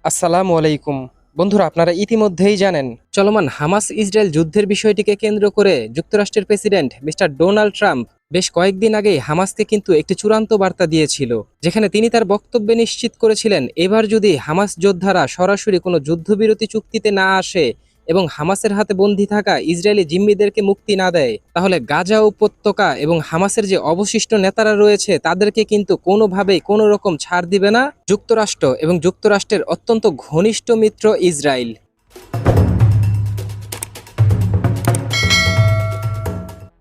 আসসালামু আলাইকুম। বন্ধুরা, আপনারা ইতিমধ্যেই জানেন চলমান হামাস ইসরায়েল যুদ্ধের বিষয়টিকে কেন্দ্র করে যুক্তরাষ্ট্রের প্রেসিডেন্ট মিস্টার ডোনাল্ড ট্রাম্প বেশ কয়েকদিন আগেই হামাসকে কিন্তু একটি চূড়ান্ত বার্তা দিয়েছিল, যেখানে তিনি তার বক্তব্যে নিশ্চিত করেছিলেন এবার যদি হামাস যোদ্ধারা সরাসরি কোনো যুদ্ধবিরতি চুক্তিতে না আসে এবং হামাসের হাতে বন্দী থাকা ইসরায়েলি জিম্মিদেরকে মুক্তি না দেয়, তাহলে গাজা উপত্যকা এবং হামাসের যে অবশিষ্ট নেতারা রয়েছে তাদেরকে কিন্তু কোনোভাবেই কোনো রকম ছাড় দিবে না যুক্তরাষ্ট্র এবং যুক্তরাষ্ট্রের অত্যন্ত ঘনিষ্ঠ মিত্র ইসরায়েল।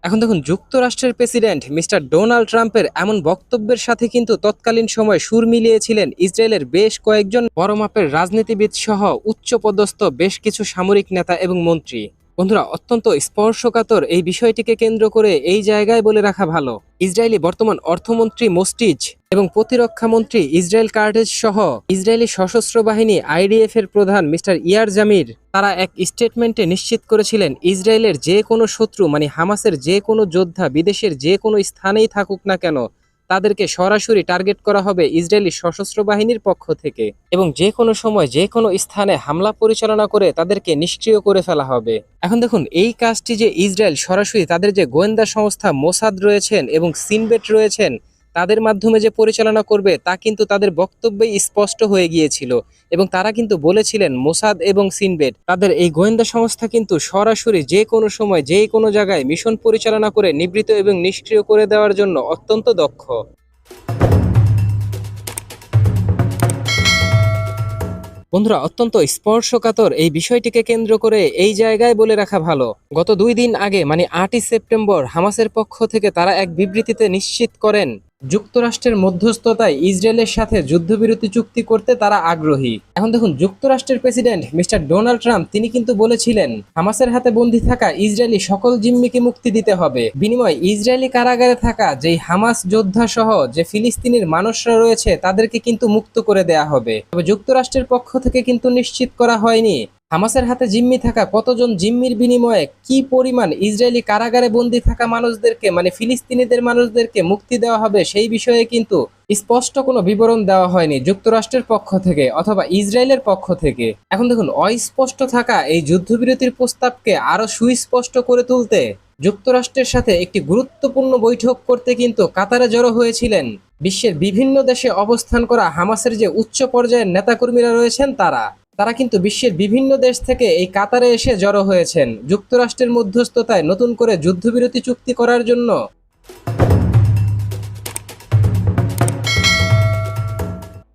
এখন দেখুন, যুক্তরাষ্ট্রের প্রেসিডেন্ট মিস্টার ডোনাল্ড ট্রাম্পের এমন বক্তব্যের সাথে কিন্তু তৎকালীন সময় সুর মিলিয়েছিলেন ইসরায়েলের বেশ কয়েকজন বড় মাপের রাজনীতিবিদ সহ উচ্চপদস্থ বেশ কিছু সামরিক নেতা এবং মন্ত্রী। বন্ধুরা, অত্যন্ত স্পর্শকাতর এই বিষয়টিকে কেন্দ্র করে এই জায়গায় বলে রাখা ভালো, ইসরায়েলি বর্তমান অর্থমন্ত্রী মোস্টিজ এবং প্রতিরক্ষা মন্ত্রী ইসরায়েল কার্টেজ সহ ইসরায়েলি সশস্ত্র বাহিনী আইডিএফ এর প্রধান মিস্টার ইয়ার জামির তারা এক স্টেটমেন্টে নিশ্চিত করেছিলেন ইসরায়েলের যে কোনো শত্রু মানে হামাসের যে কোনো যোদ্ধা বিদেশের যে কোনো স্থানেই থাকুক না কেন তাদেরকে সরাসরি টার্গেট করা হবে ইসরায়েলি সশস্ত্র বাহিনীর পক্ষ থেকে এবং যে কোনো সময় যে কোনো স্থানে হামলা পরিচালনা করে তাদেরকে নিষ্ক্রিয় করে ফেলা হবে। এখন দেখুন, এই কাজটি যে ইসরায়েল সরাসরি তাদের যে গোয়েন্দা সংস্থা মোসাদ রয়েছেন এবং সিনবেট রয়েছেন তাদের মাধ্যমে যে পরিচালনা করবে তা কিন্তু তাদের বক্তব্যেই স্পষ্ট হয়ে গিয়েছিল এবং তারা কিন্তু বলেছিলেন মোসাদ এবং সিনবেট তাদের এই গোয়েন্দা সংস্থা কিন্তু সরাসরি যে কোনো সময় যে কোনো জায়গায় মিশন পরিচালনা করে নিবৃত এবং নিষ্ক্রিয় করে দেওয়ার জন্য অত্যন্ত দক্ষ। বন্ধুরা, অত্যন্ত স্পর্শকাতর এই বিষয়টিকে কেন্দ্র করে এই জায়গায় বলে রাখা ভালো, গত 2 দিন আগে মানে 8ই সেপ্টেম্বর হামাসের পক্ষ থেকে তারা এক বিবৃতিতে নিশ্চিত করেন যুক্তরাষ্ট্রের মধ্যস্থতায় ইসরায়েলের সাথে যুদ্ধবিরতি চুক্তি করতে তারা আগ্রহী। এখন দেখুন, যুক্তরাষ্ট্রের প্রেসিডেন্ট মিস্টার ডোনাল্ড ট্রাম্প তিনি কিন্তু বলেছিলেন হামাসের হাতে বন্দী থাকা ইসরায়েলি সকল জিম্মিকে মুক্তি দিতে হবে, বিনিময়ে ইসরায়েলি কারাগারে থাকা যেই হামাস যোদ্ধা সহ যে ফিলিস্তিনের মানুষরা রয়েছে তাদেরকে কিন্তু মুক্ত করে দেয়া হবে। তবে যুক্তরাষ্ট্রের পক্ষ থেকে কিন্তু নিশ্চিত করা হয়নি হামাসের হাতে জিম্মি থাকা কতজন জিম্মির বিনিময়ে কি পরিমাণ ইসরায়েলি কারাগারে বন্দী থাকা মানুষদেরকে মানে ফিলিস্তিনিদের মানুষদেরকে মুক্তি দেওয়া হবে সেই বিষয়ে কিন্তু স্পষ্ট কোনো বিবরণ দেওয়া হয়নি যুক্তরাষ্ট্রের পক্ষ থেকে অথবা ইসরায়েলের পক্ষ থেকে। এখন দেখুন, অস্পষ্ট থাকা এই যুদ্ধবিরতির প্রস্তাবকে আরো সুস্পষ্ট করে তুলতে যুক্তরাষ্ট্রের সাথে একটি গুরুত্বপূর্ণ বৈঠক করতে কিন্তু কাতারে জড়ো হয়েছিলেন বিশ্বের বিভিন্ন দেশে অবস্থান করা হামাসের যে উচ্চ পর্যায়ের নেতাকর্মীরা রয়েছেন তারা তারা কিন্তু বিশ্বের বিভিন্ন দেশ থেকে এই কাতারে এসে জড়ো হয়েছেন যুক্তরাষ্ট্রের মধ্যস্থতায় নতুন করে যুদ্ধবিরতি চুক্তি করার জন্য।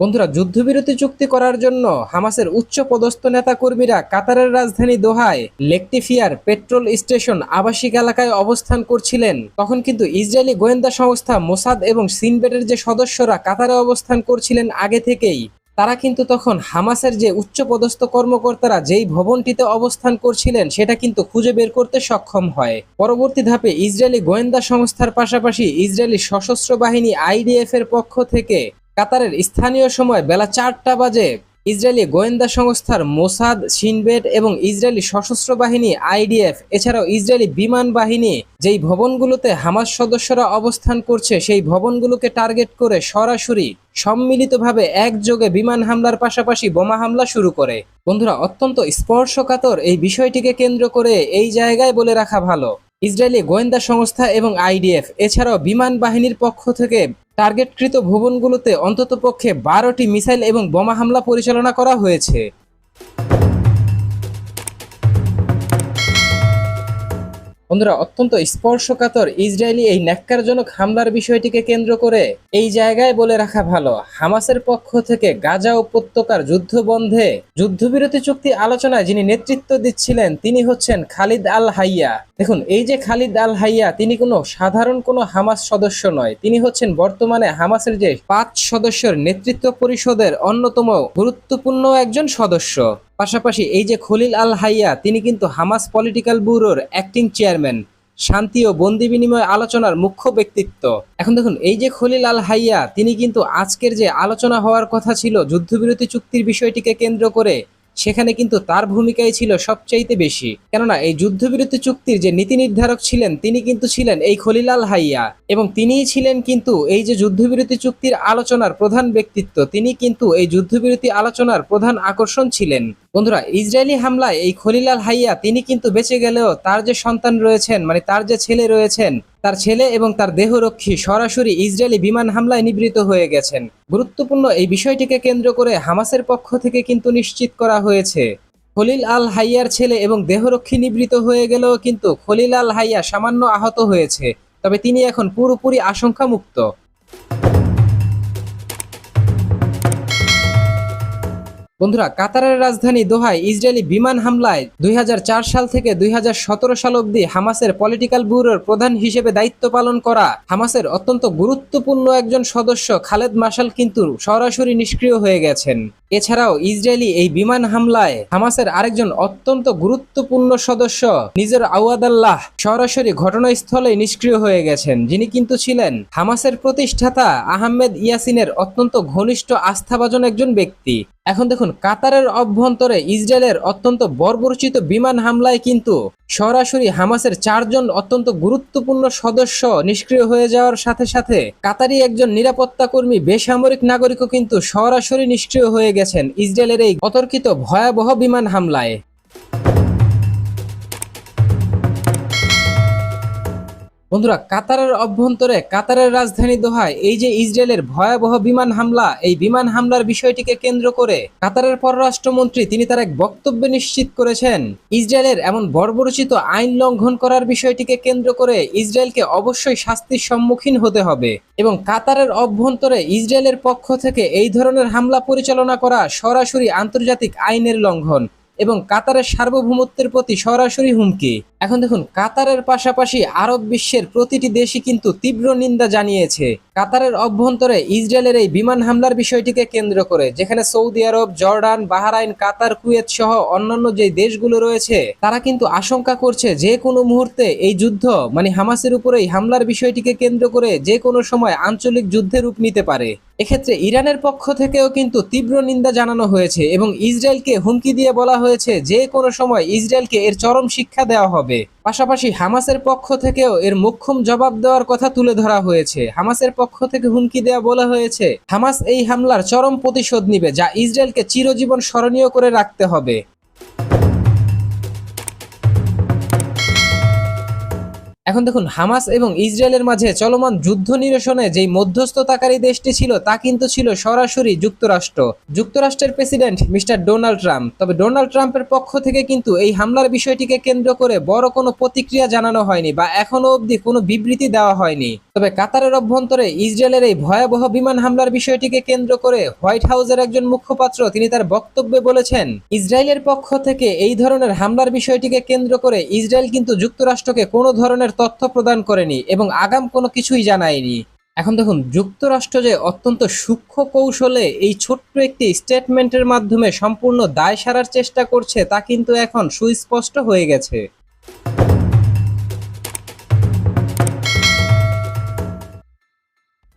বন্ধুরা, যুদ্ধবিরতি চুক্তি করার জন্য হামাসের উচ্চ পদস্থ নেতাকর্মীরা কাতারের রাজধানী দোহায় লেকটিফিয়ার পেট্রোল স্টেশন আবাসিক এলাকায় অবস্থান করছিলেন। তখন কিন্তু ইসরায়েলি গোয়েন্দা সংস্থা মোসাদ এবং সিনবেটের যে সদস্যরা কাতারে অবস্থান করছিলেন আগে থেকেই তারা কিন্তু তখন হামাসের যে উচ্চপদস্থ কর্মকর্তারা যেই ভবনটিতে অবস্থান করছিলেন সেটা কিন্তু খুঁজে বের করতে সক্ষম হয়। পরবর্তী ধাপে ইসরায়েলি গোয়েন্দা সংস্থার পাশাপাশি ইসরায়েলি সশস্ত্র বাহিনী আইডিএফ এর পক্ষ থেকে কাতারের স্থানীয় সময় বেলা 4টা বাজে ইসরায়েলি গোয়েন্দা সংস্থার মোসাদ, সিনবেট এবং ইসরায়েলি সশস্ত্র বাহিনী আইডিএফ এছাড়াও ইসরায়েলি বিমান বাহিনী যেই ভবনগুলোতে হামাস সদস্যরা অবস্থান করছে সেই ভবনগুলোকে টার্গেট করে সরাসরি সম্মিলিতভাবে একযোগে বিমান হামলার পাশাপাশি বোমা হামলা শুরু করে। বন্ধুরা, অত্যন্ত স্পর্শকাতর এই বিষয়টিকে কেন্দ্র করে এই জায়গায় বলে রাখা ভালো, ইসরায়েলি গোয়েন্দা সংস্থা এবং আইডিএফ এছাড়াও বিমান বাহিনীর পক্ষ থেকে টার্গেটকৃত ভবনগুলোতে অন্ততপক্ষে 12টি মিসাইল এবং বোমা হামলা পরিচালনা করা হয়েছে। বন্ধুরা, অত্যন্ত স্পর্শকাতর ইসরায়েলি এই ন্যাক্কারজনক হামলার বিষয়টিকে কেন্দ্র করে এই জায়গায় বলে রাখা ভালো, হামাসের পক্ষ থেকে গাজা উপত্যকার যুদ্ধ বন্ধে যুদ্ধবিরতি চুক্তি আলোচনায় যিনি নেতৃত্ব দিচ্ছিলেন তিনি হচ্ছেন খালিদ আল হাইয়া। দেখুন, এই যে খালিদ আল হাইয়া তিনি কোনো সাধারণ কোনো হামাস সদস্য নয়, তিনি হচ্ছেন বর্তমানে হামাসের যে 5 সদস্যের নেতৃত্ব পরিষদের অন্যতম গুরুত্বপূর্ণ একজন সদস্য। পাশাপাশি এই যে খলিল আল হাইয়া তিনি কিন্তু হামাস পলিটিক্যাল ব্যুরোর অ্যাক্টিং চেয়ারম্যান, শান্তি ও বন্দি বিনিময় আলোচনার মুখ্য ব্যক্তিত্ব। এখন দেখুন, এই যে খলিল আল হাইয়া তিনি কিন্তু আজকের যে আলোচনা হওয়ার কথা ছিল যুদ্ধবিরতি চুক্তির বিষয়টিকে কেন্দ্র করে সেখানে কিন্তু তার ভূমিকাই ছিল সবচাইতে বেশি। কেননা এই যুদ্ধবিরতি চুক্তির যে নীতি নির্ধারক ছিলেন তিনি কিন্তু ছিলেন এই খলিল আল হাইয়া, এবং তিনিই ছিলেন কিন্তু এই যে যুদ্ধবিরতি চুক্তির আলোচনার প্রধান ব্যক্তিত্ব। তিনি কিন্তু এই যুদ্ধবিরতি আলোচনার প্রধান আকর্ষণ ছিলেন। বন্ধুরা, ইসরায়েলি হামলায় এই খলিল আল হাইয়া তিনি কিন্তু বেঁচে গেলেও তার যে সন্তান রয়েছেন, মানে তার যে ছেলে রয়েছেন, তার ছেলে এবং তার দেহরক্ষী সরাসরি ইসরায়েলি বিমান হামলায় নিবৃত হয়ে গেছেন। গুরুত্বপূর্ণ এই বিষয়টিকে কেন্দ্র করে হামাসের পক্ষ থেকে কিন্তু নিশ্চিত করা হয়েছে খলিল আল হাইয়ার ছেলে এবং দেহরক্ষী নিবৃত হয়ে গেলেও কিন্তু খলিল আল হাইয়া সামান্য আহত হয়েছে, তবে তিনি এখন পুরোপুরি আশঙ্কামুক্ত। বন্ধুরা, কাতারের রাজধানী দোহায় ইসরায়েলি বিমান হামলায় 2004 সাল থেকে 2017 সাল অবধি হামাসের পলিটিক্যাল ব্যুরোর প্রধান হিসেবে দায়িত্ব পালন করা হামাসের অত্যন্ত গুরুত্বপূর্ণ একজন সদস্য খালেদ মাশাল কিন্তু সরাসরি নিষ্ক্রিয় হয়ে গেছেন। এছাড়াও ইসরায়েলি এই বিমান হামলায় হামাসের আরেকজন অত্যন্ত গুরুত্বপূর্ণ সদস্য নিজের আওয়াদাল্লাহ সরাসরি ঘটনাস্থলে নিষ্ক্রিয় হয়ে গেছেন, যিনি কিন্তু ছিলেন হামাসের প্রতিষ্ঠাতা আহমেদ ইয়াসিনের অত্যন্ত ঘনিষ্ঠ আস্থাভাজন একজন ব্যক্তি। এখন দেখুন, কাতারের অভ্যন্তরে ইসরায়েলের অত্যন্ত বর্বরচিত বিমান হামলায় কিন্তু সরাসরি হামাসের 4 জন অত্যন্ত গুরুত্বপূর্ণ সদস্য নিষ্ক্রিয় হয়ে যাওয়ার সাথে সাথে কাতারি একজন নিরাপত্তা কর্মী বেসামরিক নাগরিকও কিন্তু সরাসরি নিষ্ক্রিয় হয়ে গেছেন ইসরায়েলের এই অতর্কিত ভয়াবহ বিমান হামলায়। বন্ধুরা, কাতারের অভ্যন্তরে কাতারের রাজধানী দোহায় এই যে ইসরায়েলের ভয়াবহ বিমান হামলা, এই বিমান হামলার বিষয়টিকে কেন্দ্র করে কাতারের পররাষ্ট্রমন্ত্রী তিনি তার এক বক্তব্যে নিশ্চিত করেছেন ইসরায়েলের এমন বর্বরচিত আইন লঙ্ঘন করার বিষয়টিকে কেন্দ্র করে ইসরায়েলকে অবশ্যই শাস্তির সম্মুখীন হতে হবে, এবং কাতারের অভ্যন্তরে ইসরায়েলের পক্ষ থেকে এই ধরনের হামলা পরিচালনা করা সরাসরি আন্তর্জাতিক আইনের লঙ্ঘন এবং কাতারের সার্বভৌমত্বের প্রতি সরাসরি হুমকি। এখন দেখুন, কাতারের পাশাপাশি আরব বিশ্বের প্রতিটি দেশই কিন্তু তীব্র নিন্দা জানিয়েছে কাতারের অভ্যন্তরে ইসরায়েলের এই বিমান হামলার বিষয়টিকে কেন্দ্র করে, যেখানে সৌদি আরব, জর্ডান, বাহরাইন, কাতার, কুয়েত সহ অন্যান্য যে দেশগুলো রয়েছে তারা কিন্তু আশঙ্কা করছে যে কোনো মুহূর্তে এই যুদ্ধ মানে হামাসের উপরেই হামলার বিষয়টিকে কেন্দ্র করে যে কোনো সময় আঞ্চলিক যুদ্ধে রূপ নিতে পারে। এক্ষেত্রে ইরানের পক্ষ থেকেও কিন্তু তীব্র নিন্দা জানানো হয়েছে এবং ইসরায়েলকে হুমকি দিয়ে বলা হয়েছে যে কোনো সময় ইসরায়েলকে এর চরম শিক্ষা দেওয়া হবে। পাশাপাশি হামাসের পক্ষ থেকেও এর মোক্ষম জবাব দেওয়ার কথা তুলে ধরা হয়েছে। হামাসের পক্ষ থেকে হুমকি দেওয়া বলা হয়েছে হামাস এই হামলার চরম প্রতিশোধ নিবে, যা ইসরায়েলকে চিরজীবন স্মরণীয় করে রাখতে হবে। এখন দেখুন, হামাস এবং ইসরায়েলের মাঝে চলমান যুদ্ধ নিরসনে যেই মধ্যস্থতাকারী দেশটি ছিল তা কিন্তু ছিল সরাসরি যুক্তরাষ্ট্র। যুক্তরাষ্ট্রের প্রেসিডেন্ট মিস্টার ডোনাল্ড ট্রাম্প। তবে ডোনাল্ড ট্রাম্পের পক্ষ থেকে কিন্তু এই হামলার বিষয়টিকে কেন্দ্র করে বড় কোনো প্রতিক্রিয়া জানানো হয়নি বা এখনো অবধি কোনো বিবৃতি দেওয়া হয়নি। তবে কাতারের অভ্যন্তরে ইসরায়েলের এই ভয়াবহ বিমান হামলার বিষয়টিকে কেন্দ্র করে হোয়াইট হাউসের একজন মুখপাত্র তিনি তার বক্তব্যে বলেছেন ইসরায়েলের পক্ষ থেকে এই ধরনের হামলার বিষয়টিকে কেন্দ্র করে ইসরায়েল কিন্তু যুক্তরাষ্ট্রকে কোনো ধরনের তথ্য প্রদান করেনি এবং আগাম কোনো কিছুই জানায়নি। এখন দেখুন, যুক্তরাষ্ট্র যে অত্যন্ত সূক্ষ্ম কৌশলে এই ছোট্ট একটি স্টেটমেন্টের মাধ্যমে সম্পূর্ণ দায় সারার চেষ্টা করছে তা কিন্তু এখন সুস্পষ্ট হয়ে গেছে।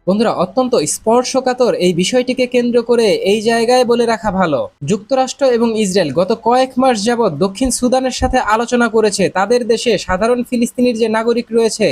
বন্ধুরা, অত্যন্ত স্পর্শকাতর এই বিষয়টিকে কেন্দ্র করে এই জায়গায় বলে রাখা ভালো, যুক্তরাষ্ট্র এবং ইসরায়েল গত কয়েক মাস যাবৎ দক্ষিণ সুদানের সাথে আলোচনা করেছে তাদের দেশে সাধারণ ফিলিস্তিনির যে নাগরিক রয়েছে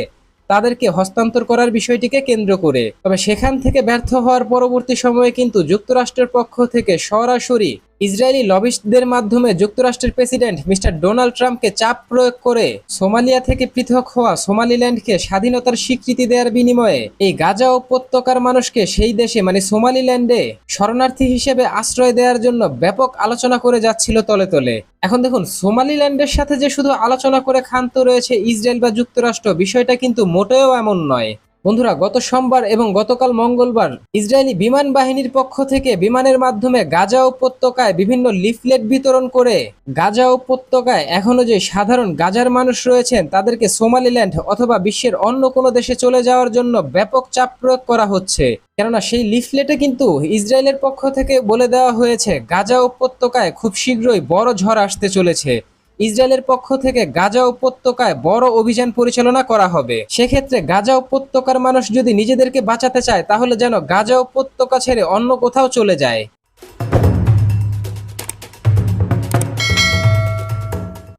তাদেরকে হস্তান্তর করার বিষয়টিকে কেন্দ্র করে। তবে সেখান থেকে ব্যর্থ হওয়ার পরবর্তী সময়ে কিন্তু যুক্তরাষ্ট্রের পক্ষ থেকে সরাসরি ইসরায়েলি লবিস্টদের মাধ্যমে যুক্তরাষ্ট্রের প্রেসিডেন্ট মিস্টার ডোনাল্ড ট্রাম্পকে চাপ প্রয়োগ করে সোমালিয়া থেকে পৃথক হওয়া সোমালিল্যান্ডকে স্বাধীনতার স্বীকৃতি দেওয়ার বিনিময়ে এই গাজা উপত্যকার মানুষকে সেই দেশে মানে সোমালিল্যান্ডে শরণার্থী হিসেবে আশ্রয় দেওয়ার জন্য ব্যাপক আলোচনা করে যাচ্ছিল তলে তলে। এখন দেখুন, সোমালিল্যান্ডের সাথে যে শুধু আলোচনা করে ক্ষান্ত রয়েছে ইসরায়েল বা যুক্তরাষ্ট্র, বিষয়টা কিন্তু মোটেও এমন নয়। বন্ধুরা, গত সোমবার এবং গতকাল মঙ্গলবার ইসরায়েলি বিমান বাহিনীর পক্ষ থেকে বিমানের মাধ্যমে গাজা উপত্যকায় বিভিন্ন লিফলেট বিতরণ করে গাজা উপত্যকায় এখনো যে সাধারণ গাজার মানুষ রয়েছেন তাদেরকে সোমালিল্যান্ড অথবা বিশ্বের অন্য কোনো দেশে চলে যাওয়ার জন্য ব্যাপক চাপ প্রয়োগ করা হচ্ছে। কেননা সেই লিফলেটে কিন্তু ইসরায়েলের পক্ষ থেকে বলে দেওয়া হয়েছে গাজা উপত্যকায় খুব শীঘ্রই বড় ঝড় আসতে চলেছে। ইসরায়েলের পক্ষ থেকে গাজা উপত্যকায় বড় অভিযান পরিচালনা করা হবে। সেক্ষেত্রে গাজা উপত্যকার মানুষ যদি নিজেদেরকে বাঁচাতে চায় তাহলে যেন গাজা উপত্যকা ছেড়ে অন্য কোথাও চলে যায়।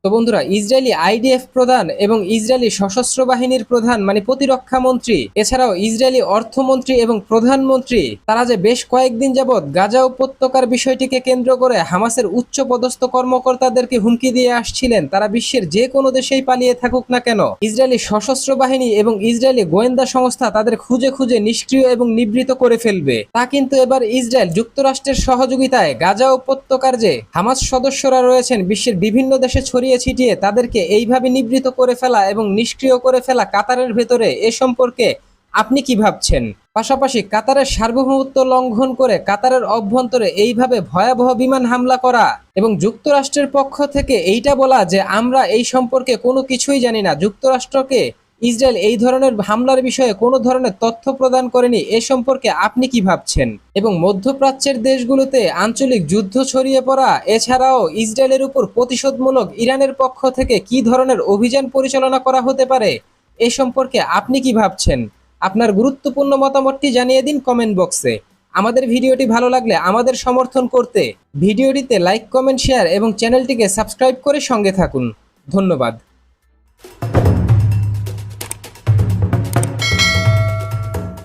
তো বন্ধুরা, ইসরায়েলি আইডিএফ প্রধান এবং ইসরায়েলি সশস্ত্র বাহিনীর প্রধান মানে প্রতিরক্ষা মন্ত্রী, এছাড়াও ইসরায়েলি অর্থমন্ত্রী এবং প্রধানমন্ত্রী, তারা যে বেশ কয়েকদিন যাবৎ গাজা উপত্যকার বিষয়টিকে কেন্দ্র করে হামাসের উচ্চ পদস্থ কর্মকর্তাদেরকে হুমকি দিয়ে আসছিলেন তারা বিশ্বের যে কোনো দেশেই পালিয়ে থাকুক না কেন ইসরায়েলি সশস্ত্র বাহিনী এবং ইসরায়েলি গোয়েন্দা সংস্থা তাদের খুঁজে খুঁজে নিষ্ক্রিয় এবং নিবৃত করে ফেলবে। তা কিন্তু এবার ইসরায়েল যুক্তরাষ্ট্রের সহযোগিতায় গাজা উপত্যকার যে হামাস সদস্যরা রয়েছেন বিশ্বের বিভিন্ন দেশে ছড়িয়ে ছিটিয়ে তাদেরকে এইভাবে নিবৃত করে ফেলা এবং নিষ্ক্রিয় করে ফেলা কাতারের ভেতরে এ সম্পর্কে আপনি কি ভাবছেন? পাশাপাশি কাতারের সার্বভৌমত্ব লঙ্ঘন করে কাতারের অভ্যন্তরে এইভাবে ভয়াবহ বিমান হামলা করা এবং যুক্তরাষ্ট্রের পক্ষ থেকে এইটা বলা যে আমরা এই সম্পর্কে কোনো কিছুই জানি না, যুক্তরাষ্ট্রকে ইসরায়েল এই ধরনের হামলার বিষয়ে কোনো ধরনের তথ্য প্রদান করেনি, এ সম্পর্কে আপনি কি ভাবছেন? এবং মধ্যপ্রাচ্যের দেশগুলোতে আঞ্চলিক যুদ্ধ ছড়িয়ে পড়া এছাড়াও ইসরায়েলের উপর প্রতিশোধমূলক ইরানের পক্ষ থেকে কি ধরনের অভিযান পরিচালনা করা হতে পারে এ সম্পর্কে আপনি কি ভাবছেন? আপনার গুরুত্বপূর্ণ মতামতটি জানিয়ে দিন কমেন্ট বক্সে। আমাদের ভিডিওটি ভালো লাগলে আমাদের সমর্থন করতে ভিডিওটিতে লাইক, কমেন্ট, শেয়ার এবং চ্যানেলটিকে সাবস্ক্রাইব করে সঙ্গে থাকুন। ধন্যবাদ।